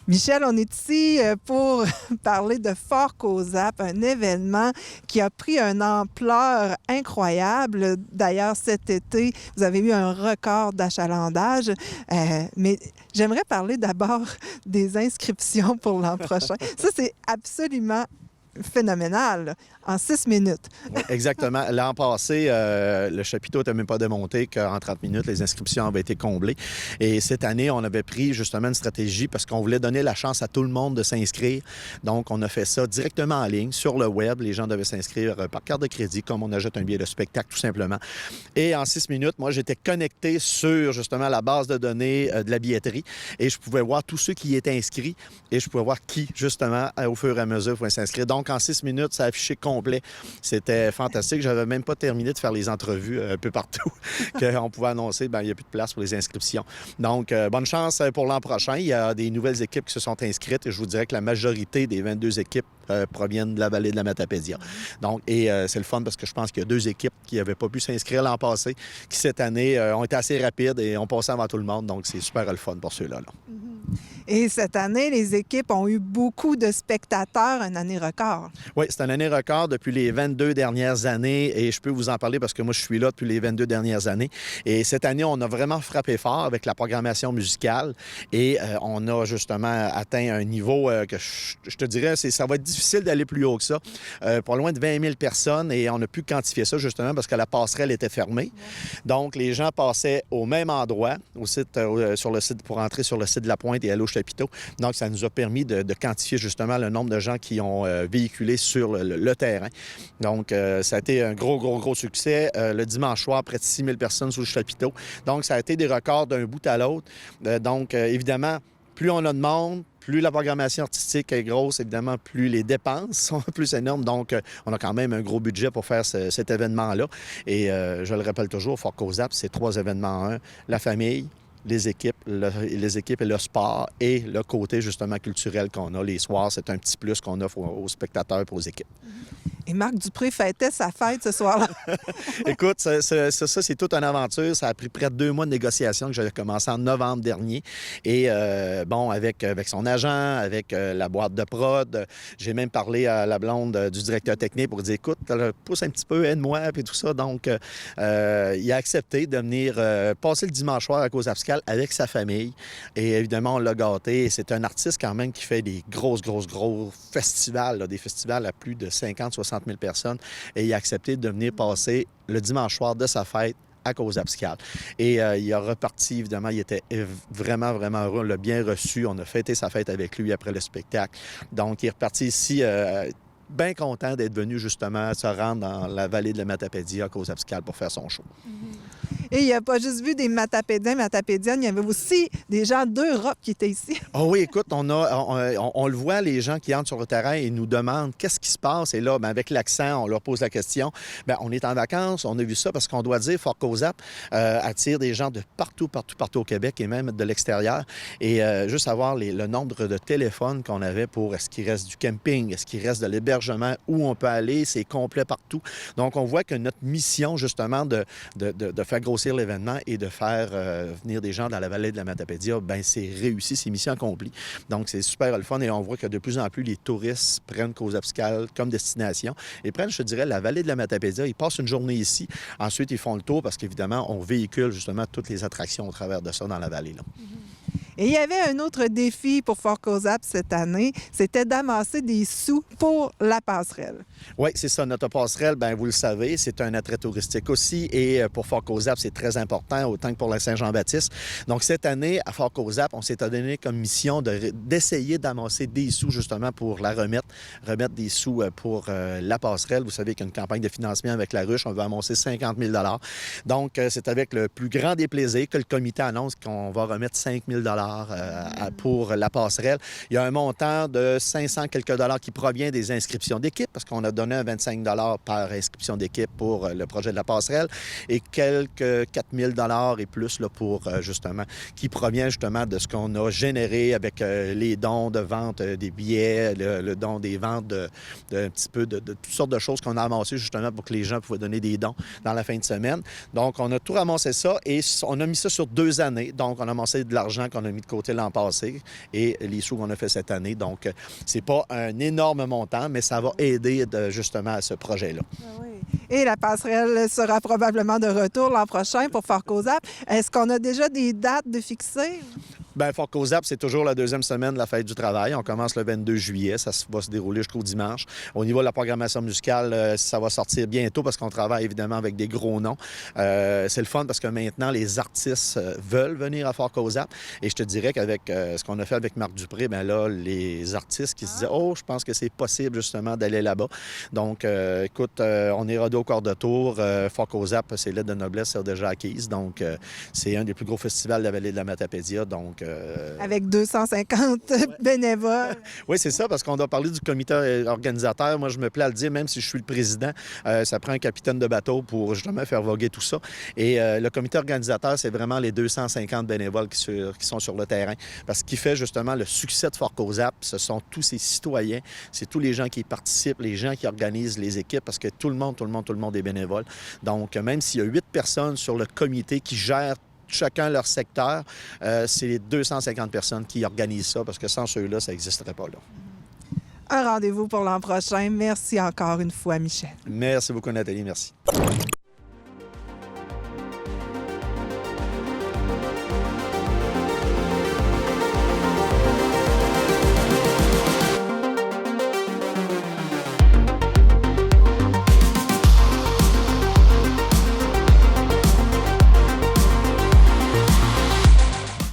Michel, on est ici pour parler de Fort Cozap, un événement qui a pris une ampleur incroyable. D'ailleurs, cet été, vous avez eu un record d'achalandage. Mais j'aimerais parler d'abord des inscriptions pour l'an prochain. Ça, c'est absolument phénoménal, en 6 minutes. Oui, exactement. L'an passé, le chapiteau n'était même pas démonté qu'en 30 minutes, les inscriptions avaient été comblées. Et cette année, on avait pris justement une stratégie parce qu'on voulait donner la chance à tout le monde de s'inscrire. Donc, on a fait ça directement en ligne, sur le web. Les gens devaient s'inscrire par carte de crédit, comme on achète un billet de spectacle, tout simplement. Et en 6 minutes, moi, j'étais connecté sur justement la base de données de la billetterie et je pouvais voir tous ceux qui y étaient inscrits et je pouvais voir qui, justement, au fur et à mesure, pouvaient s'inscrire. Donc, en 6 minutes, ça affichait complet. C'était fantastique. J'avais même pas terminé de faire les entrevues un peu partout qu'on pouvait annoncer, il n'y a plus de place pour les inscriptions. Donc, bonne chance pour l'an prochain. Il y a des nouvelles équipes qui se sont inscrites et je vous dirais que la majorité des 22 équipes proviennent de la vallée de la Matapédia. Donc, c'est le fun parce que je pense qu'il y a 2 équipes qui n'avaient pas pu s'inscrire l'an passé, qui cette année ont été assez rapides et ont passé avant tout le monde. Donc, c'est super le fun pour ceux-là. Là. Et cette année, les équipes ont eu beaucoup de spectateurs, une année record. Oui, c'est une année record depuis les 22 dernières années et je peux vous en parler parce que moi, je suis là depuis les 22 dernières années. Et cette année, on a vraiment frappé fort avec la programmation musicale et on a justement atteint un niveau que je te dirais, ça va être difficile d'aller plus haut que ça. Pas loin de 20 000 personnes et on a pu quantifier ça justement parce que la passerelle était fermée. Donc, les gens passaient au même endroit, sur le site, pour entrer sur le site de la Pointe et aller au chapiteau. Donc, ça nous a permis de quantifier justement le nombre de gens qui ont véhiculé sur le terrain. Donc, ça a été un gros succès. Le dimanche soir, près de 6 000 personnes sur le chapiteau. Donc, ça a été des records d'un bout à l'autre. Donc, évidemment, plus on a de monde, plus la programmation artistique est grosse, évidemment, plus les dépenses sont plus énormes. Donc, on a quand même un gros budget pour faire cet événement-là. Et je le rappelle toujours, Fort Cozap, c'est 3 événements en un. La famille, les équipes et le sport et le côté, justement, culturel qu'on a les soirs. C'est un petit plus qu'on offre aux spectateurs et aux équipes. Et Marc Dupré fêtait sa fête ce soir-là. Écoute, ça, c'est toute une aventure. Ça a pris près de 2 mois de négociation que j'ai commencé en novembre dernier. Et avec son agent, avec la boîte de prod, j'ai même parlé à la blonde du directeur technique pour dire, écoute, pousse un petit peu, aide-moi, puis tout ça. Donc, il a accepté de venir passer le dimanche soir à Cozapscal avec sa famille. Et évidemment, on l'a gâté. Et c'est un artiste quand même qui fait des gros festivals, des festivals à plus de 50-60 000 personnes. Et il a accepté de venir passer le dimanche soir de sa fête à Cozapscal. Et il a reparti, évidemment, il était vraiment heureux. On l'a bien reçu. On a fêté sa fête avec lui après le spectacle. Donc, il est reparti ici bien content d'être venu justement se rendre dans la vallée de la Matapédia à Cozapscal pour faire son show. Et il n'a pas juste vu des Matapédiens, Matapédiennes, il y avait aussi des gens d'Europe qui étaient ici. Oh oui, écoute, on le voit, les gens qui entrent sur le terrain et nous demandent qu'est-ce qui se passe. Et là, avec l'accent, on leur pose la question. On est en vacances, on a vu ça parce qu'on doit dire Fort Cozap attire des gens de partout au Québec et même de l'extérieur. Et juste savoir le nombre de téléphones qu'on avait pour est-ce qu'il reste du camping, est-ce qu'il reste de l'hébergement, où on peut aller, c'est complet partout. Donc, on voit que notre mission, justement, de faire grossir l'événement et de faire venir des gens dans la vallée de la Matapédia, c'est réussi, c'est mission accomplie. Donc, c'est super le fun et on voit que de plus en plus, les touristes prennent Cozapscal comme destination et prennent, je dirais, la vallée de la Matapédia. Ils passent une journée ici. Ensuite, ils font le tour parce qu'évidemment, on véhicule justement toutes les attractions au travers de ça dans la vallée. Là. Et il y avait un autre défi pour Fort Cozap cette année, c'était d'amasser des sous pour la passerelle. Oui, c'est ça. Notre passerelle, vous le savez, c'est un attrait touristique aussi. Et pour Fort Cozap, c'est très important, autant que pour la Saint-Jean-Baptiste. Donc, cette année, à Fort Cozap, on s'est donné comme mission d'essayer d'amasser des sous, justement, pour la remettre des sous pour la passerelle. Vous savez qu'il y a une campagne de financement avec la ruche. On veut amasser 50 000 $. Donc, c'est avec le plus grand des plaisirs que le comité annonce qu'on va remettre 5 000 $ pour la passerelle. Il y a un montant de 500 quelques dollars qui provient des inscriptions d'équipe, parce qu'on a donné un 25 $ par inscription d'équipe pour le projet de la passerelle, et quelques 4 000 $ et plus là, pour justement, qui provient justement de ce qu'on a généré avec les dons de vente des billets, le don des ventes de un petit peu de toutes sortes de choses qu'on a amassées justement pour que les gens pouvaient donner des dons dans la fin de semaine. Donc, on a tout ramassé ça et on a mis ça sur 2 années. Donc, on a amassé de l'argent qu'on a mis de côté l'an passé et les sous qu'on a fait cette année. Donc, c'est pas un énorme montant, mais ça va aider justement à ce projet-là. Ah oui. Et la passerelle sera probablement de retour l'an prochain pour Fort Cozap. Est-ce qu'on a déjà des dates de fixer? Bien, Fort Cozap, c'est toujours la deuxième semaine de la fête du travail. On commence le 22 juillet. Ça va se dérouler jusqu'au dimanche. Au niveau de la programmation musicale, ça va sortir bientôt parce qu'on travaille évidemment avec des gros noms. C'est le fun parce que maintenant, les artistes veulent venir à Fort Cozap. Et je te dirais qu'avec ce qu'on a fait avec Marc Dupré, bien là, les artistes qui se disaient « Oh, je pense que c'est possible justement d'aller là-bas. » Donc, écoute, on est rodé au quart de tour. Fort Cozap, c'est l'aide de noblesse, c'est déjà acquise. Donc, c'est un des plus gros festivals de la vallée de la Matapédia. Donc, avec 250 bénévoles. Oui, c'est ça, parce qu'on doit parler du comité organisateur. Moi, je me plais à le dire, même si je suis le président, ça prend un capitaine de bateau pour justement faire voguer tout ça. Et le comité organisateur, c'est vraiment les 250 bénévoles qui sont sur le terrain. Parce qu'il fait justement le succès de Fort Cozap, ce sont tous ces citoyens, c'est tous les gens qui y participent, les gens qui organisent les équipes, parce que tout le monde est bénévole. Donc, même s'il y a 8 personnes sur le comité qui gèrent chacun leur secteur, c'est les 250 personnes qui organisent ça, parce que sans ceux-là, ça n'existerait pas là. Un rendez-vous pour l'an prochain. Merci encore une fois, Michel. Merci beaucoup, Nathalie. Merci.